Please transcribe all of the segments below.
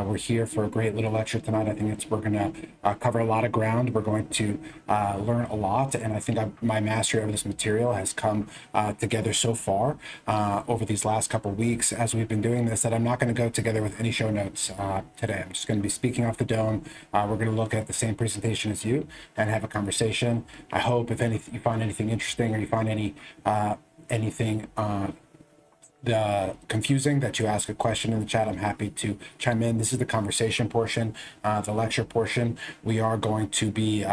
We're here for a great little lecture tonight. I think we're going to cover a lot of ground. We're going to learn a lot, and I think my mastery of this material has come together so far over these last couple weeks as we've been doing this, that I'm not going to go together with any show notes today. I'm just going to be speaking off the dome. We're going to look at the same presentation as you and have a conversation. I hope if anything, you find anything interesting, or you find anything confusing, that you ask a question in the chat. I'm happy to chime in. This is the conversation portion, the lecture portion. We are going to be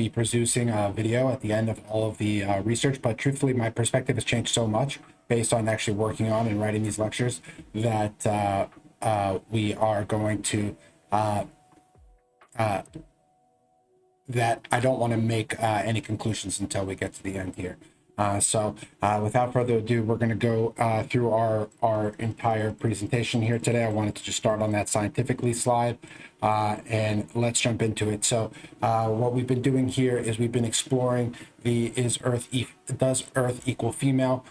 producing a video at the end of all of the research, but truthfully, my perspective has changed so much based on actually working on and writing these lectures that we are going to that I don't want to make any conclusions until we get to the end here. So without further ado, we're going to go through our entire presentation here today. I wanted to just start on that scientifically slide, and let's jump into it. So what we've been doing here is we've been exploring does Earth equal female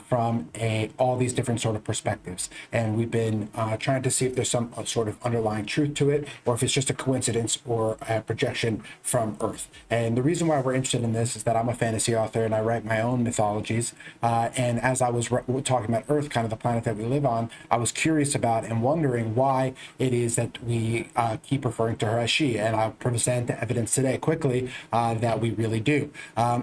from all these different sort of perspectives, and we've been trying to see if there's some sort of underlying truth to it, or if it's just a coincidence or a projection from Earth. And the reason why we're interested in this is that I'm a fantasy author and I write my own mythologies, and as I was talking about Earth, kind of the planet that we live on, I was curious about and wondering why it is that we keep referring to her as she, and I'll present the evidence today quickly that we really do.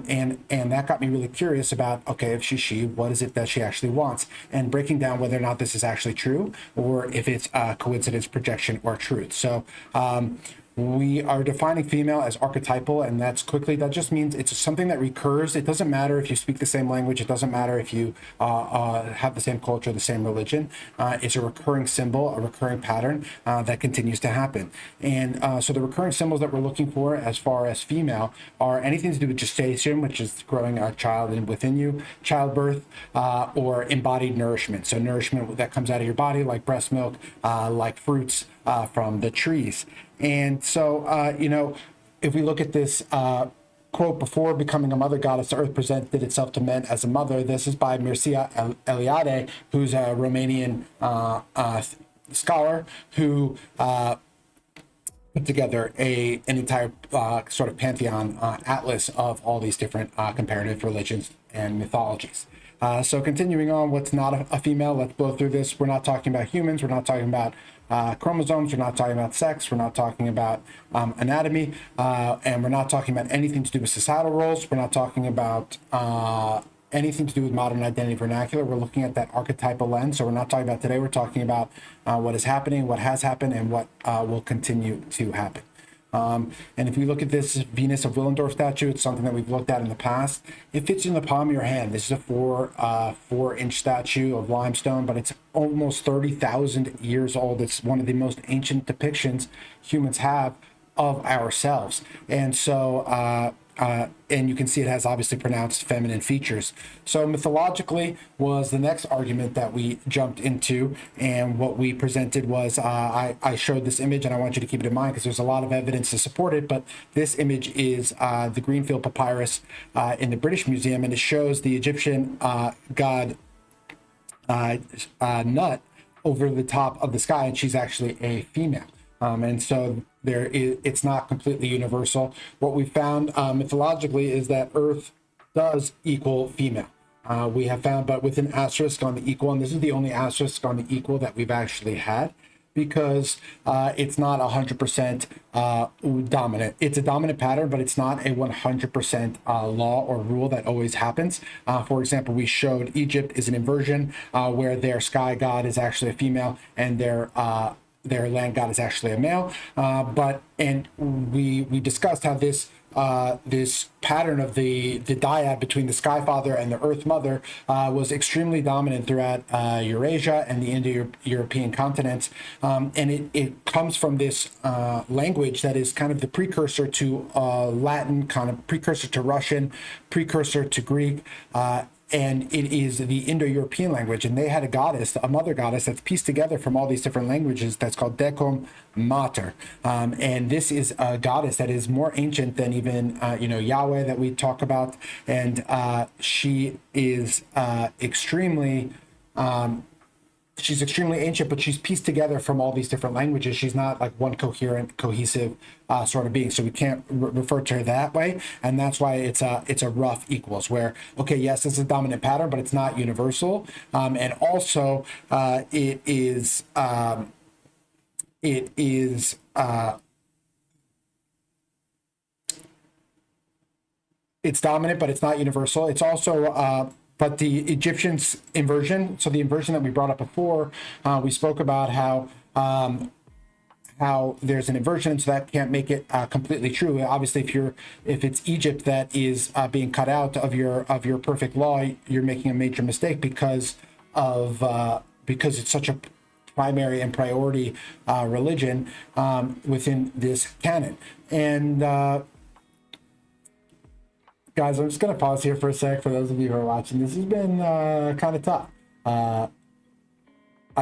And that got me really curious about, okay, if she's she, what is it that she actually wants? And breaking down whether or not this is actually true, or if it's a coincidence, projection, or truth. So we are defining female as archetypal, and that just means it's something that recurs. It doesn't matter if you speak the same language. It doesn't matter if you have the same culture, the same religion. It's a recurring symbol, a recurring pattern that continues to happen. And so the recurring symbols that we're looking for as far as female are anything to do with gestation, which is growing a child within you, childbirth, or embodied nourishment. So nourishment that comes out of your body, like breast milk, like fruits from the trees. And so, if we look at this quote, before becoming a mother goddess, the earth presented itself to men as a mother. This is by Mircea Eliade, who's a Romanian scholar who put together an entire sort of pantheon atlas of all these different comparative religions and mythologies. So continuing on, what's not a female? Let's blow through this. We're not talking about humans. We're not talking about chromosomes. We're not talking about sex. We're not talking about anatomy. And we're not talking about anything to do with societal roles. We're not talking about anything to do with modern identity vernacular. We're looking at that archetypal lens. So we're not talking about today. We're talking about what is happening, what has happened, and what will continue to happen. And if we look at this Venus of Willendorf statue, it's something that we've looked at in the past. It fits in the palm of your hand. This is a 4-inch statue of limestone, but it's almost 30,000 years old. It's one of the most ancient depictions humans have of ourselves. And so, and you can see it has obviously pronounced feminine features. So mythologically was the next argument that we jumped into, and what we presented was I showed this image, and I want you to keep it in mind because there's a lot of evidence to support it, but this image is the Greenfield Papyrus in the British Museum, and it shows the Egyptian god Nut over the top of the sky, and she's actually a female. And so it's not completely universal. What we found mythologically is that Earth does equal female. We have found, but with an asterisk on the equal, and this is the only asterisk on the equal that we've actually had, because it's not 100% dominant. It's a dominant pattern, but it's not a 100% law or rule that always happens. For example, we showed Egypt is an inversion where their sky god is actually a female and their land god is actually a male. And we discussed how this pattern of the dyad between the Sky Father and the Earth Mother was extremely dominant throughout Eurasia and the Indo-European continents. And it comes from this language that is kind of the precursor to Latin, kind of precursor to Russian, precursor to Greek, and it is the Indo-European language, and they had a goddess, a mother goddess, that's pieced together from all these different languages that's called Decum Mater. And this is a goddess that is more ancient than even, Yahweh that we talk about, and she is extremely she's extremely ancient, but she's pieced together from all these different languages. She's not like one coherent, cohesive sort of being. So we can't refer to her that way, and that's why it's a rough equals. Where okay, yes, it's a dominant pattern, but it's not universal, and also it is it's dominant, but it's not universal. It's also but the Egyptians inversion, so the inversion that we brought up before, we spoke about how there's an inversion, so that can't make it completely true. Obviously, if it's Egypt that is being cut out of your perfect law, you're making a major mistake because it's such a primary and priority religion within this canon. And guys, I'm just going to pause here for a sec for those of you who are watching. This has been kind of tough. I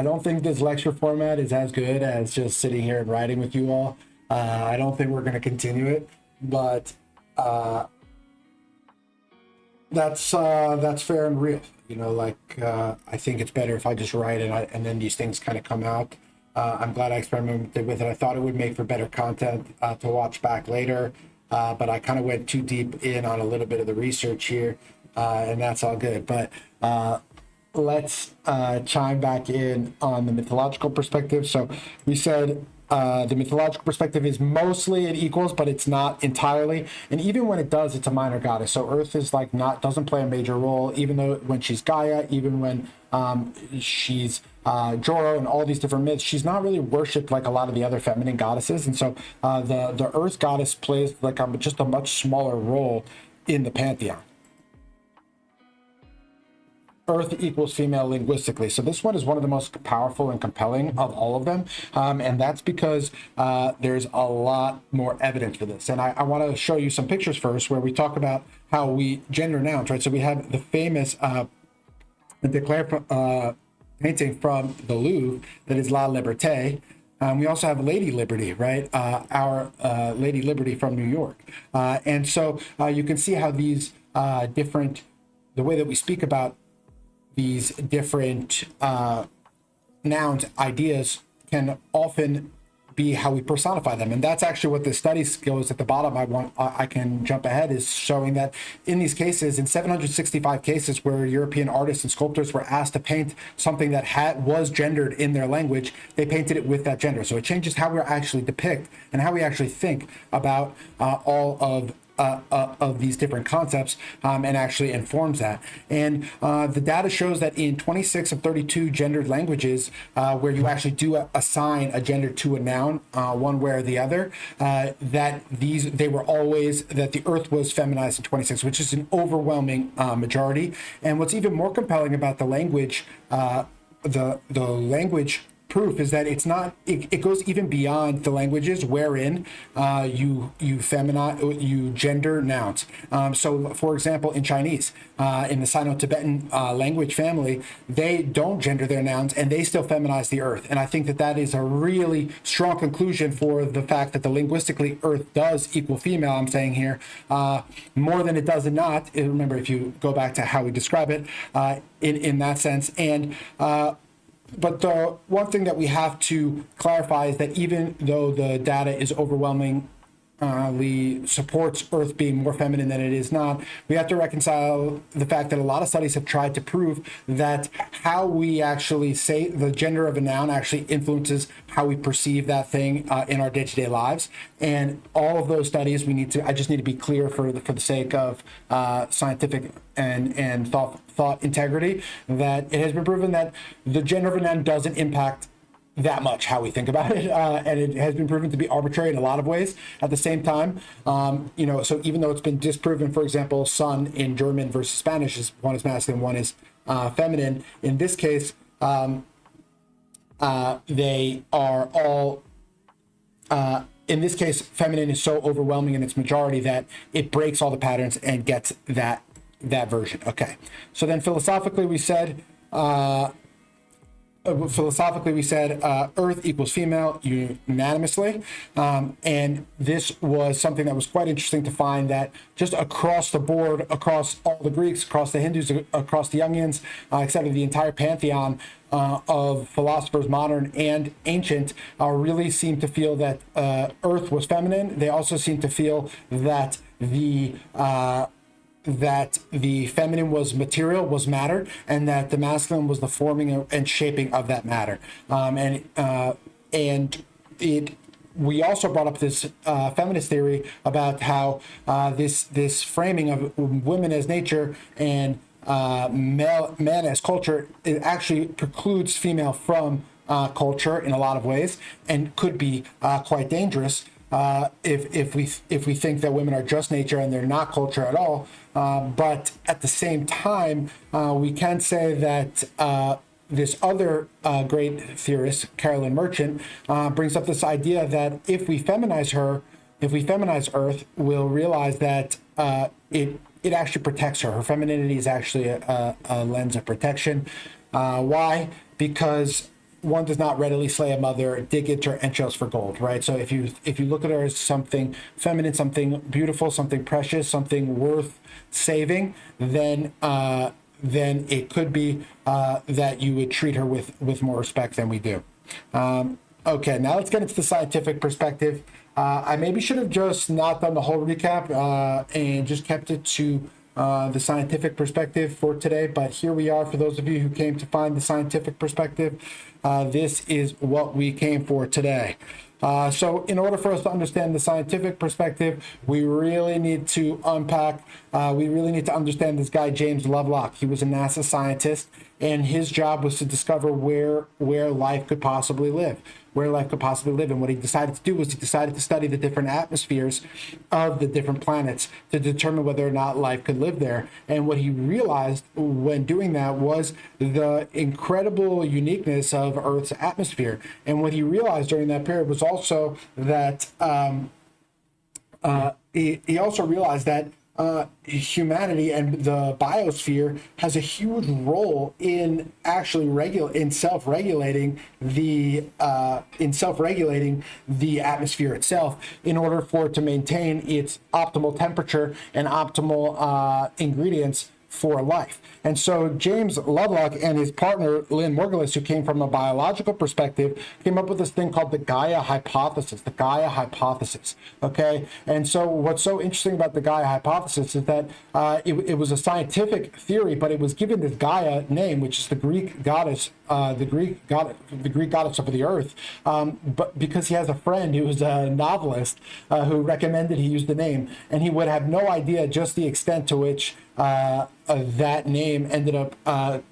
don't think this lecture format is as good as just sitting here and writing with you all. I don't think we're going to continue it, but that's fair and real. You know, like I think it's better if I just write and then these things kind of come out. I'm glad I experimented with it. I thought it would make for better content to watch back later. But I kind of went too deep in on a little bit of the research here, and that's all good. But let's chime back in on the mythological perspective. So we said the mythological perspective is mostly it equals, but it's not entirely. And even when it does, it's a minor goddess. So Earth is like doesn't play a major role, even though when she's Gaia, even when she's Joro and all these different myths, she's not really worshipped like a lot of the other feminine goddesses. And so the Earth goddess plays like just a much smaller role in the pantheon. Earth equals female linguistically. So this one is one of the most powerful and compelling of all of them. And that's because there's a lot more evidence for this. And I want to show you some pictures first where we talk about how we gender nouns, right? So we have the famous Declare painting from the Louvre that is La Liberté. We also have Lady Liberty, right? Our Lady Liberty from New York. And so you can see how these the way that we speak about these different nouns, ideas can often be how we personify them. And that's actually what the study goes at the bottom. I can jump ahead, is showing that in these cases, in 765 cases where European artists and sculptors were asked to paint something that was gendered in their language, they painted it with that gender. So it changes how we actually depict and how we actually think about all of these different concepts, and actually informs that. And the data shows that in 26 of 32 gendered languages, where you actually do assign a gender to a noun, one way or the other, that the Earth was feminized in 26, which is an overwhelming majority. And what's even more compelling about the language, the language proof, is that it goes even beyond the languages wherein you gender nouns. So for example, in Chinese, in the Sino-Tibetan language family, they don't gender their nouns and they still feminize the Earth. And I think that is a really strong conclusion for the fact that the linguistically Earth does equal female, I'm saying here, more than it does in not. Remember, if you go back to how we describe it, in that sense. And but the one thing that we have to clarify is that even though the data is overwhelmingly supports Earth being more feminine than it is not, we have to reconcile the fact that a lot of studies have tried to prove that how we actually say the gender of a noun actually influences how we perceive that thing in our day-to-day lives. And all of those studies, I just need to be clear for the sake of scientific and thought integrity, that it has been proven that the gender of a noun doesn't impact that much how we think about it, and it has been proven to be arbitrary in a lot of ways. At the same time, so even though it's been disproven, for example, son in German versus Spanish is one is masculine, one is feminine. In this case, they are all. In this case, feminine is so overwhelming in its majority that it breaks all the patterns and gets that version. Okay, so then philosophically we said. Earth equals female unanimously. And this was something that was quite interesting to find, that just across the board, across all the Greeks, across the Hindus, across the Jungians, etc., the entire pantheon, of philosophers, modern and ancient, really seem to feel that Earth was feminine. They also seem to feel that the feminine was material, was matter, and that the masculine was the forming and shaping of that matter. We also brought up this feminist theory about how this framing of women as nature and man as culture, it actually precludes female from culture in a lot of ways, and could be quite dangerous if we think that women are just nature and they're not culture at all. But at the same time, we can say that this other great theorist, Carolyn Merchant, brings up this idea that if we feminize Earth, we'll realize that it actually protects her. Her femininity is actually a lens of protection. Why? Because one does not readily slay a mother, dig into her entrails for gold, right? So if you look at her as something feminine, something beautiful, something precious, something worth saving, then it could be that you would treat her with more respect than we do. Okay, now let's get into the scientific perspective. I maybe should have just not done the whole recap and just kept it to the scientific perspective for today, but here we are. For those of you who came to find the scientific perspective, this is what we came for today. So in order for us to understand the scientific perspective, we really need to unpack, we really need to understand this guy, James Lovelock. He was a NASA scientist, and his job was to discover where life could possibly live. And what he decided to do was he decided to study the different atmospheres of the different planets to determine whether or not life could live there. And what he realized when doing that was the incredible uniqueness of Earth's atmosphere. And what he realized during that period was also that he also realized that humanity and the biosphere has a huge role in actually self-regulating the atmosphere itself in order for it to maintain its optimal temperature and optimal ingredients for life. And so James Lovelock and his partner Lynn Margulis, who came from a biological perspective, came up with this thing called the Gaia hypothesis. Okay, and so what's so interesting about the Gaia hypothesis is that it was a scientific theory, but it was given this Gaia name, which is the Greek goddess, the Greek goddess of the earth, but because he has a friend who was a novelist who recommended he use the name, and he would have no idea just the extent to which that name ended up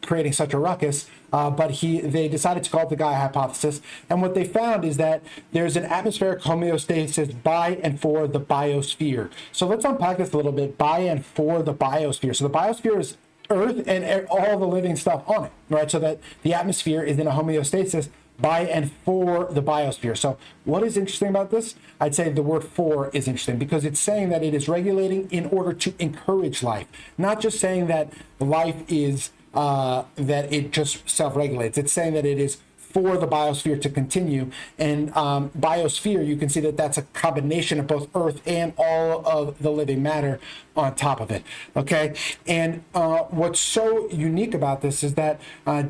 creating such a ruckus, but they decided to call it the Gaia hypothesis. And what they found is that there's an atmospheric homeostasis by and for the biosphere. So let's unpack this a little bit. By and for the biosphere. So the biosphere is Earth and all the living stuff on it, right? So that the atmosphere is in a homeostasis by and for the biosphere. So what is interesting about this? I'd say the word for is interesting because it's saying that it is regulating in order to encourage life, not just saying that life is, that it just self-regulates. It's saying that it is for the biosphere to continue. And biosphere, you can see that that's a combination of both Earth and all of the living matter on top of it. Okay, and what's so unique about this is that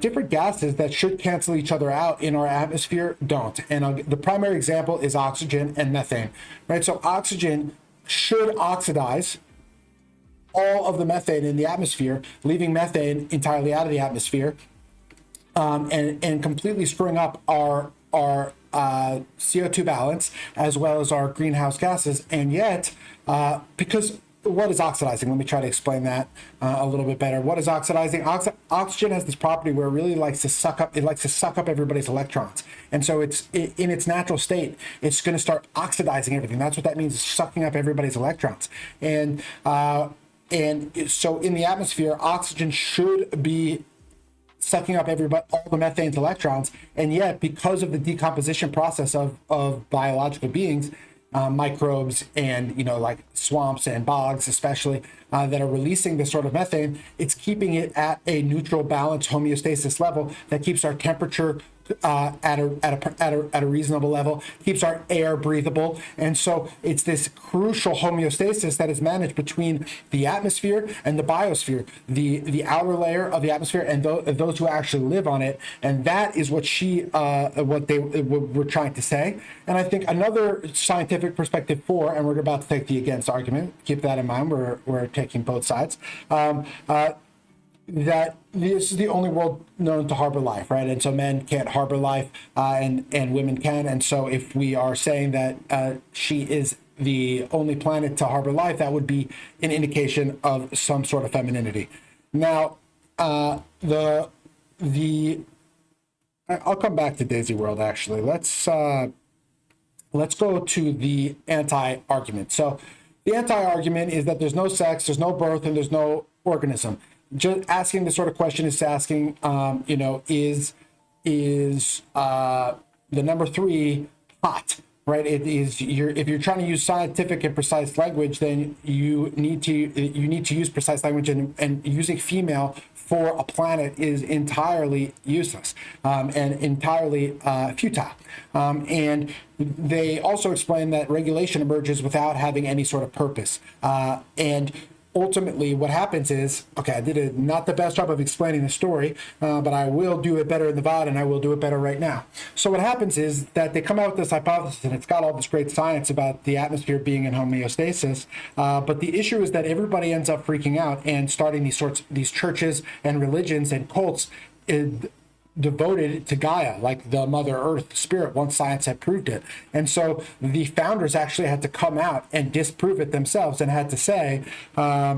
different gases that should cancel each other out in our atmosphere don't. And the primary example is oxygen and methane, right? So oxygen should oxidize all of the methane in the atmosphere, leaving methane entirely out of the atmosphere, and completely screwing up our CO2 balance as well as our greenhouse gases. And yet, because what is oxidizing? Let me try to explain that a little bit better. What is oxidizing? Oxygen has this property where it really likes to suck up. It likes to suck up everybody's electrons, and so it's in its natural state. It's going to start oxidizing everything. That's what that means: is sucking up everybody's electrons. And so in the atmosphere, oxygen should be sucking up all the methane's electrons, and yet because of the decomposition process of biological beings, microbes and like swamps and bogs especially, that are releasing this sort of methane, it's keeping it at a neutral balance homeostasis level that keeps our temperature at a reasonable level, keeps our air breathable. And so it's this crucial homeostasis that is managed between the atmosphere and the biosphere, the outer layer of the atmosphere and those who actually live on it. And that is what what they were trying to say. And I think another scientific perspective and we're about to take the against argument, keep that in mind, we're taking both sides, that this is the only world known to harbor life, right? And so men can't harbor life, and women can. And so if we are saying that she is the only planet to harbor life, that would be an indication of some sort of femininity. Now, I'll come back to Daisy World, actually. Let's go to the anti-argument. So the anti-argument is that there's no sex, there's no birth, and there's no organism. Just asking this sort of question is asking, is the number 3 hot, right? It is if you're trying to use scientific and precise language, then you need to use precise language, and using female for a planet is entirely useless and entirely futile. And they also explain that regulation emerges without having any sort of purpose. And ultimately what happens is, okay, I did not the best job of explaining the story, but I will do it better in the VOD, and I will do it better right now. So what happens is that they come out with this hypothesis, and it's got all this great science about the atmosphere being in homeostasis, but the issue is that everybody ends up freaking out and starting these churches and religions and cults devoted to Gaia, like the Mother Earth spirit, once science had proved it. And so the founders actually had to come out and disprove it themselves, and had to say, let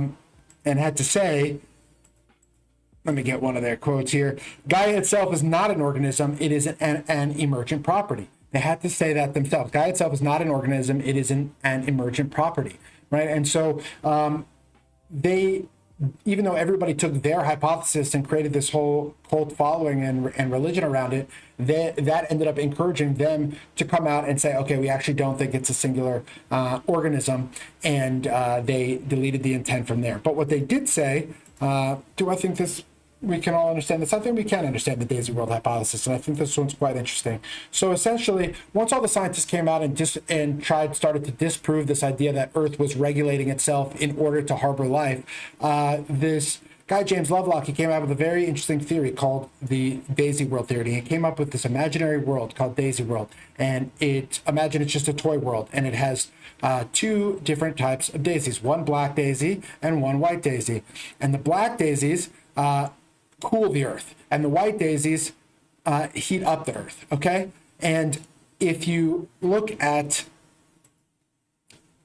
me get one of their quotes here. Gaia itself is not an organism, it is an emergent property. They had to say that themselves. Gaia itself is not an organism, it is an emergent property, right? And so even though everybody took their hypothesis and created this whole cult following and religion around it, that ended up encouraging them to come out and say, okay, we actually don't think it's a singular organism, and they deleted the intent from there. But what they did say, do I think we can all understand this? I think we can understand the Daisy World hypothesis, and I think this one's quite interesting. So essentially, once all the scientists came out and started to disprove this idea that Earth was regulating itself in order to harbor life, this guy James Lovelock, he came out with a very interesting theory called the Daisy World theory. He came up with this imaginary world called Daisy World, and imagine it's just a toy world, and it has 2 different types of daisies, one black daisy and one white daisy. And the black daisies cool the Earth, and the white daisies heat up the Earth, okay? And if you look at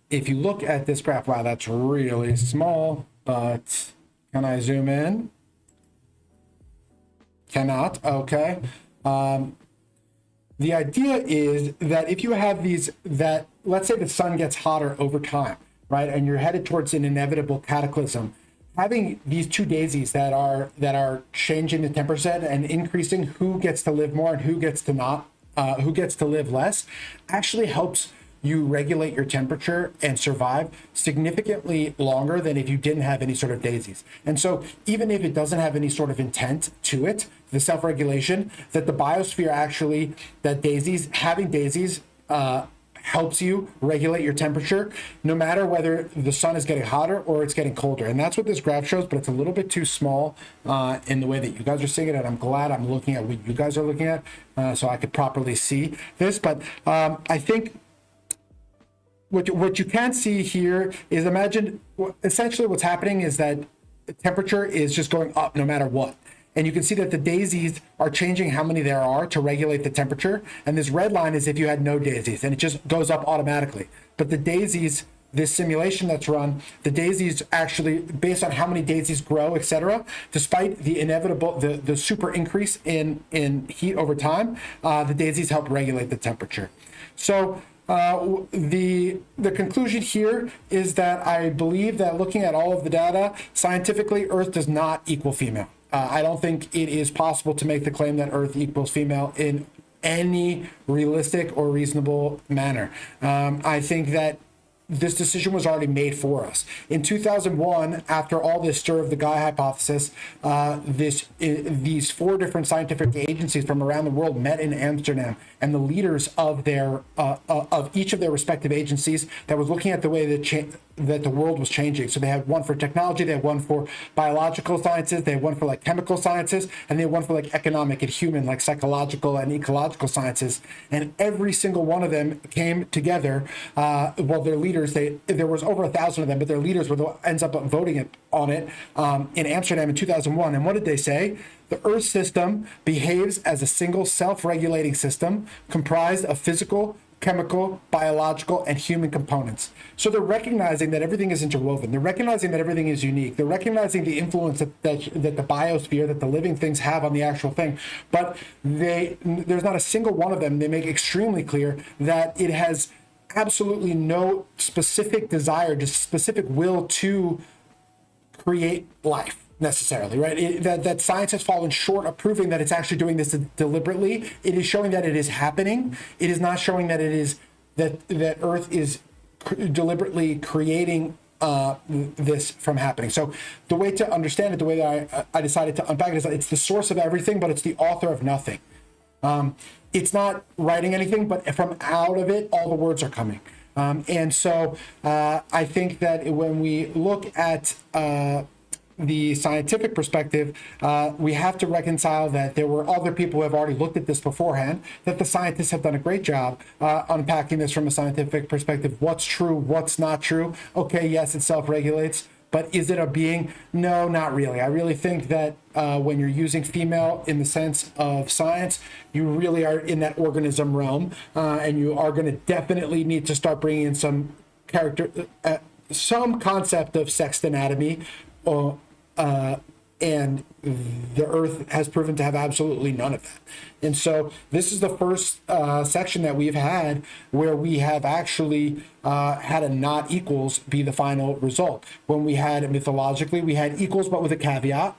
this graph, wow, that's really small, but can I zoom in? Cannot, okay. The idea is that if you have let's say the sun gets hotter over time, right, and you're headed towards an inevitable cataclysm, having these 2 daisies that are changing the temperature and increasing who gets to live more and who gets to live less, actually helps you regulate your temperature and survive significantly longer than if you didn't have any sort of daisies. And so even if it doesn't have any sort of intent to it, the self-regulation, that the biosphere actually, that having daisies helps you regulate your temperature, no matter whether the sun is getting hotter or it's getting colder. And that's what this graph shows, but it's a little bit too small in the way that you guys are seeing it. And I'm glad I'm looking at what you guys are looking at so I could properly see this. But I think what you can see here is, imagine essentially what's happening is that the temperature is just going up no matter what. And you can see that the daisies are changing how many there are to regulate the temperature. And this red line is if you had no daisies, and it just goes up automatically. But the daisies, this simulation that's run, the daisies actually, based on how many daisies grow, etc., despite the inevitable, the super increase in heat over time, the daisies help regulate the temperature. So the conclusion here is that I believe that looking at all of the data, scientifically, Earth does not equal female. I don't think it is possible to make the claim that Earth equals female in any realistic or reasonable manner. I think that this decision was already made for us. In 2001, after all this stir of the Gaia hypothesis, these 4 different scientific agencies from around the world met in Amsterdam, and the leaders of their of each of their respective agencies that was looking at the way that the world was changing. So they had one for technology, they had one for biological sciences, they had one for like chemical sciences, and they had one for like economic and human, like psychological and ecological sciences. And every single one of them came together. Well, their leaders, there was over 1,000 of them, but their leaders were the ends up voting on it in Amsterdam in 2001. And what did they say? The Earth system behaves as a single self-regulating system comprised of physical, chemical, biological, and human components. So they're recognizing that everything is interwoven. They're recognizing that everything is unique. They're recognizing the influence that the biosphere, that the living things have on the actual thing. But there's not a single one of them. They make extremely clear that it has absolutely no specific desire, just specific will to create life necessarily, right? That science has fallen short of proving that it's actually doing this deliberately. It is showing that it is happening. It is not showing that it is that Earth is deliberately creating this from happening. So the way to understand it, the way that I decided to unpack it, is that it's the source of everything, but it's the author of nothing. It's not writing anything, but from out of it, all the words are coming. And so I think that when we look at the scientific perspective, we have to reconcile that there were other people who have already looked at this beforehand, that the scientists have done a great job unpacking this from a scientific perspective. What's true, what's not true. Okay, yes, it self-regulates, but is it a being? No, not really. I really think that when you're using female in the sense of science, you really are in that organism realm, and you are going to definitely need to start bringing in some some concept of sex anatomy, and the Earth has proven to have absolutely none of that. And so this is the first section that we've had where we have actually had a not equals be the final result. When we had mythologically, we had equals but with a caveat.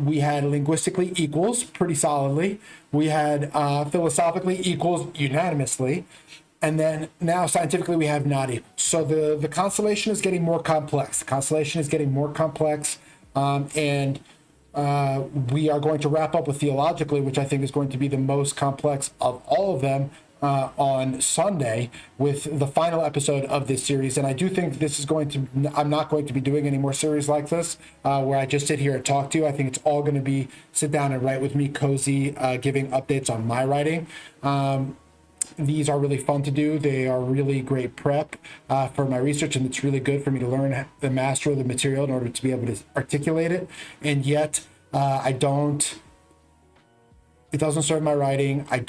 We had linguistically equals pretty solidly. We had philosophically equals unanimously. And then now scientifically we have not equals. So the constellation is getting more complex. The constellation is getting more complex. And we are going to wrap up with theologically, which I think is going to be the most complex of all of them on Sunday with the final episode of this series. And I do think this is I'm not going to be doing any more series like this where I just sit here and talk to you. I think it's all going to be sit down and write with me, cozy, giving updates on my writing. These are really fun to do. They are really great prep for my research, and it's really good for me to learn the master of the material in order to be able to articulate it. And yet, it doesn't serve my writing. I don't